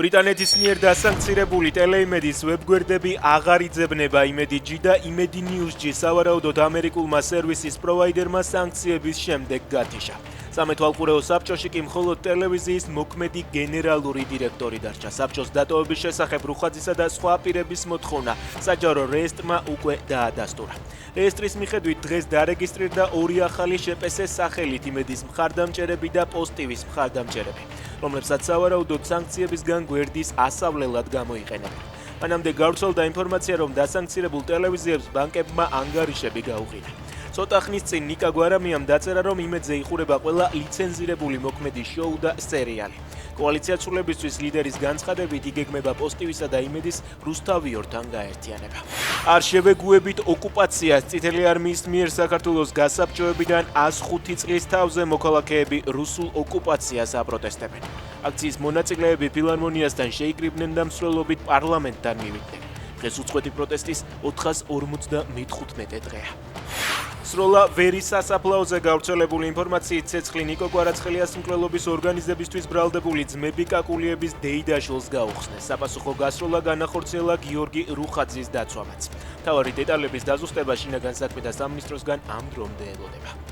ბრიტანეთის მიერ დასანქცირებული ტელეიმედის ვებგვერდები აღარ იძებნება იმედი.ჯი და იმედი ნიუზ.ჯი სავარაუდოდ ამერიკულმა სერვისის პროვაიდერმა სანქციების შემდეგ გათიშა. სამეთვალყურეო საბჭოში კი მხოლოდ ტელევიზიის მოქმედი გენერალური დირექტორი დარჩა. საბჭოს დატოვების შესახებ რუხაძისა და სხვა პირების მოთხოვნა საჯარო რეესტრმა უკვე დაადასტურა. რეესტრის მიხედვით დღეს დარეგისტრირდა ორი ახალი შპს სახელით იმედის მხარდამჭერები და პოსტივის მხარდამჭერები, რომლებსაც სავარაუდოდ სანქციებისგან გვერდის ასავლელად გამოიყენებენ. მანამდე გავრცელდა ინფორმაცია, რომ დასანქცირებულ ტელევიზიებს ბანკებმა ანგარიშები გაუღინა. ცოტა ხნის წინ ნიკა გვარამიამ დაწერა, რომ იმედზე იხურება ყველა ლიცენზირებული მოქმედი შოუ და სერიალი. კოალიცია ცვლილებისთვის ლიდერის განცხადებით იგეგმება პოსტივისა და იმედის რუსთავიორთან გაერთიანება. არ შევეგუებით ოკუპაციას. წითელი არმიის მიერ საქართველოს გასაბჭოებიდან 105 წლის თავზე მოქალაქეები რუსულ ოკუპაციას აპროტესტებენ. აქციის მონაწილეები ფილარმონიასთან შეიკრიბნენ და მსვლელობით პარლამენტთან მივიდნენ. დღეს უწყვეტი პროტესტის 455 დღეა. სროლა ვერის სასაფლაოზე გავრცელებული ინფორმაციით ცეცხლი ნიკო კვარაცხელიას მკვლელობის ორგანიზებისთვის ბრალდებული ძმები კაკულიების დეიდაშვილს გაუხსნეს. საპასუხო გასროლა განახორციელა გიორგი რუხაძის დაცვამაც. მთავარი დეტალების დაზუსტება შინაგან საქმეთა სამინისტროსგან ამ დრომდე ელოდება.